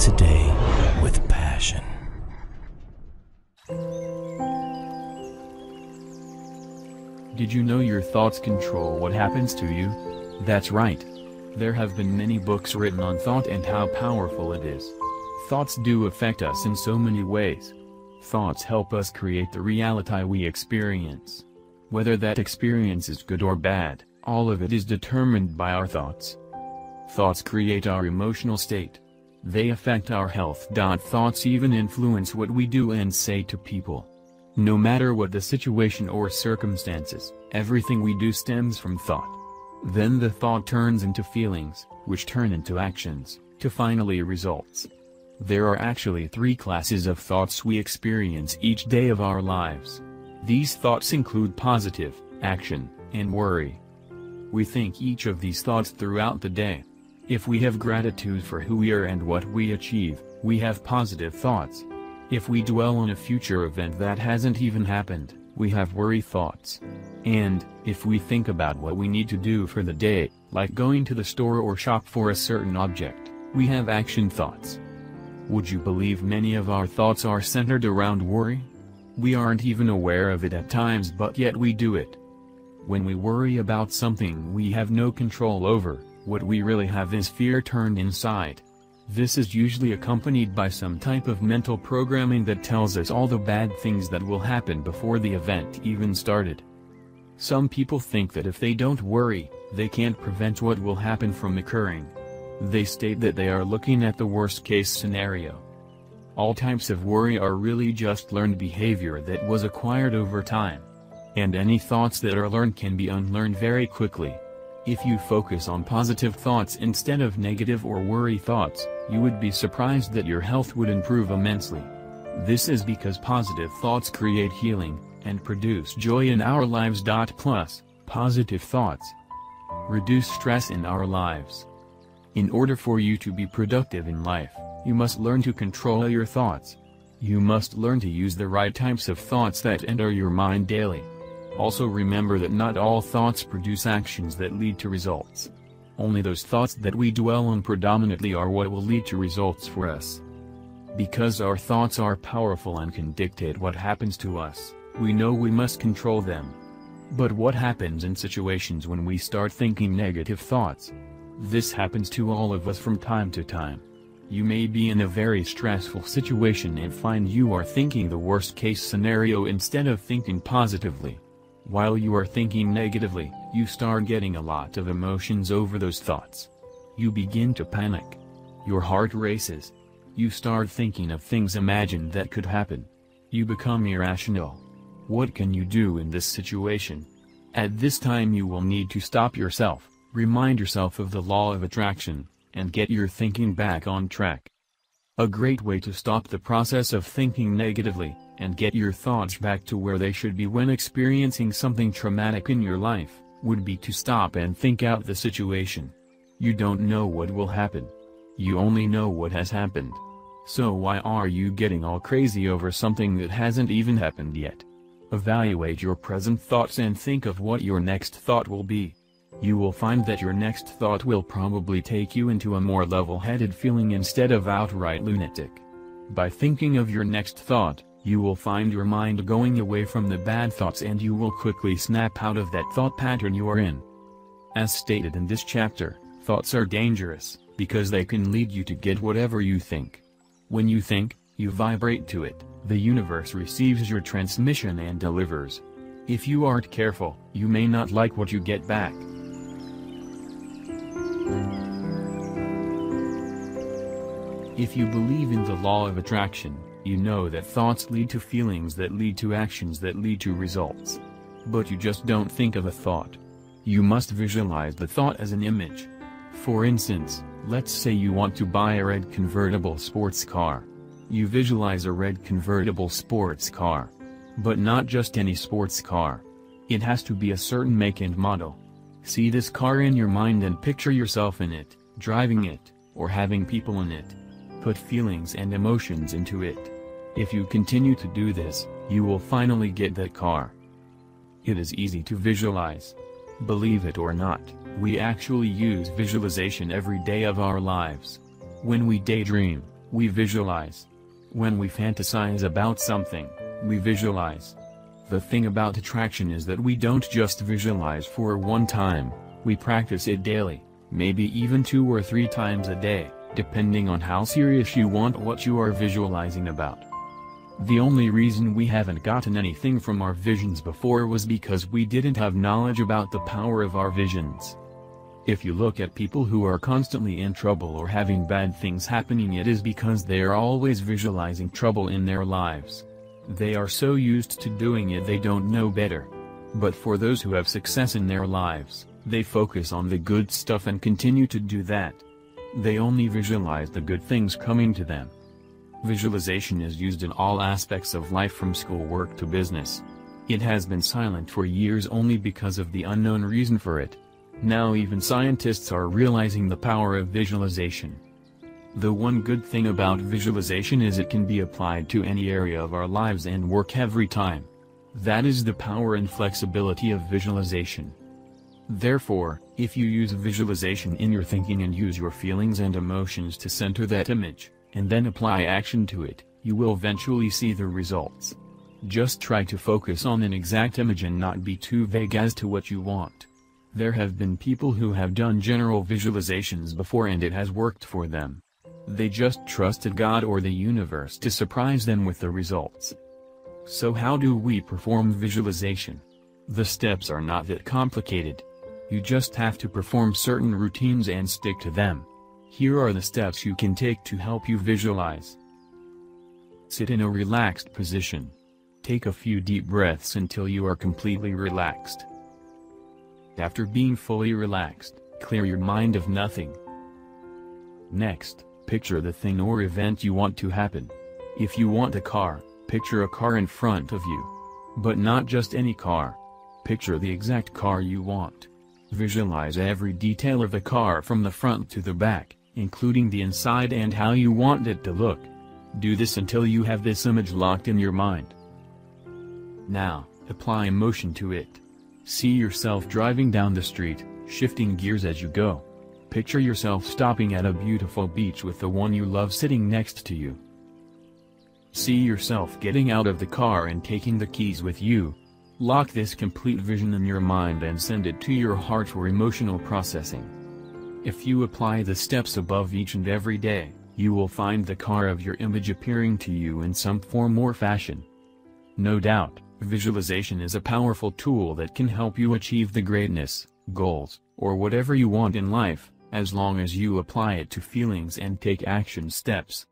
today with passion. Did you know your thoughts control what happens to you? That's right. There have been many books written on thought and how powerful it is. Thoughts do affect us in so many ways. Thoughts help us create the reality we experience. Whether that experience is good or bad, all of it is determined by our thoughts. Thoughts create our emotional state. They affect our health. Thoughts even influence what we do and say to people. No matter what the situation or circumstances, everything we do stems from thought. Then the thought turns into feelings, which turn into actions, to finally results. There are actually 3 classes of thoughts we experience each day of our lives. These thoughts include positive, action, and worry. We think each of these thoughts throughout the day. If we have gratitude for who we are and what we achieve, we have positive thoughts. If we dwell on a future event that hasn't even happened, we have worry thoughts. And, if we think about what we need to do for the day, like going to the store or shop for a certain object, we have action thoughts. Would you believe many of our thoughts are centered around worry? We aren't even aware of it at times, but yet we do it. When we worry about something we have no control over, what we really have is fear turned inside. This is usually accompanied by some type of mental programming that tells us all the bad things that will happen before the event even started. Some people think that if they don't worry, they can't prevent what will happen from occurring. They state that they are looking at the worst-case scenario. All types of worry are really just learned behavior that was acquired over time. And any thoughts that are learned can be unlearned very quickly. If you focus on positive thoughts instead of negative or worry thoughts, you would be surprised that your health would improve immensely. This is because positive thoughts create healing, and produce joy in our lives. Plus, positive thoughts reduce stress in our lives. In order for you to be productive in life, you must learn to control your thoughts. You must learn to use the right types of thoughts that enter your mind daily. Also remember that not all thoughts produce actions that lead to results. Only those thoughts that we dwell on predominantly are what will lead to results for us. Because our thoughts are powerful and can dictate what happens to us, we know we must control them. But what happens in situations when we start thinking negative thoughts? This happens to all of us from time to time. You may be in a very stressful situation and find you are thinking the worst-case scenario instead of thinking positively. While you are thinking negatively, you start getting a lot of emotions over those thoughts. You begin to panic. Your heart races. You start thinking of things imagined that could happen. You become irrational. What can you do in this situation? At this time you will need to stop yourself, remind yourself of the law of attraction, and get your thinking back on track. A great way to stop the process of thinking negatively, and get your thoughts back to where they should be when experiencing something traumatic in your life, would be to stop and think out the situation. You don't know what will happen. You only know what has happened. So why are you getting all crazy over something that hasn't even happened yet? Evaluate your present thoughts and think of what your next thought will be. You will find that your next thought will probably take you into a more level-headed feeling instead of outright lunatic. By thinking of your next thought, you will find your mind going away from the bad thoughts and you will quickly snap out of that thought pattern you are in. As stated in this chapter, thoughts are dangerous, because they can lead you to get whatever you think. When you think, you vibrate to it, the universe receives your transmission and delivers. If you aren't careful, you may not like what you get back. If you believe in the law of attraction, you know that thoughts lead to feelings that lead to actions that lead to results. But you just don't think of a thought. You must visualize the thought as an image. For instance, let's say you want to buy a red convertible sports car. You visualize a red convertible sports car. But not just any sports car. It has to be a certain make and model. See this car in your mind and picture yourself in it, driving it, or having people in it. Put feelings and emotions into it. If you continue to do this, you will finally get that car. It is easy to visualize. Believe it or not, we actually use visualization every day of our lives. When we daydream, We visualize. When we fantasize about something, we visualize. The thing about attraction is that we don't just visualize for one time, we practice it daily, maybe even 2 or 3 times a day, depending on how serious you want what you are visualizing about. The only reason we haven't gotten anything from our visions before was because we didn't have knowledge about the power of our visions. If you look at people who are constantly in trouble or having bad things happening, it is because they are always visualizing trouble in their lives. They are so used to doing it they don't know better. But for those who have success in their lives, they focus on the good stuff and continue to do that. They only visualize the good things coming to them. Visualization is used in all aspects of life from schoolwork to business. It has been silent for years only because of the unknown reason for it. Now even scientists are realizing the power of visualization. The one good thing about visualization is it can be applied to any area of our lives and work every time. That is the power and flexibility of visualization. Therefore, if you use visualization in your thinking and use your feelings and emotions to center that image, and then apply action to it, you will eventually see the results. Just try to focus on an exact image and not be too vague as to what you want. There have been people who have done general visualizations before and it has worked for them. They just trusted God or the universe to surprise them with the results. So how do we perform visualization? The steps are not that complicated. You just have to perform certain routines and stick to them. Here are the steps you can take to help you visualize. Sit in a relaxed position. Take a few deep breaths until you are completely relaxed. After being fully relaxed, clear your mind of nothing. Next, picture the thing or event you want to happen. If you want a car, picture a car in front of you. But not just any car. Picture the exact car you want. Visualize every detail of the car from the front to the back, including the inside and how you want it to look. Do this until you have this image locked in your mind. Now, apply emotion to it. See yourself driving down the street, shifting gears as you go. Picture yourself stopping at a beautiful beach with the one you love sitting next to you. See yourself getting out of the car and taking the keys with you. Lock this complete vision in your mind and send it to your heart for emotional processing. If you apply the steps above each and every day, you will find the car of your image appearing to you in some form or fashion. No doubt, visualization is a powerful tool that can help you achieve the greatness, goals, or whatever you want in life, as long as you apply it to feelings and take action steps.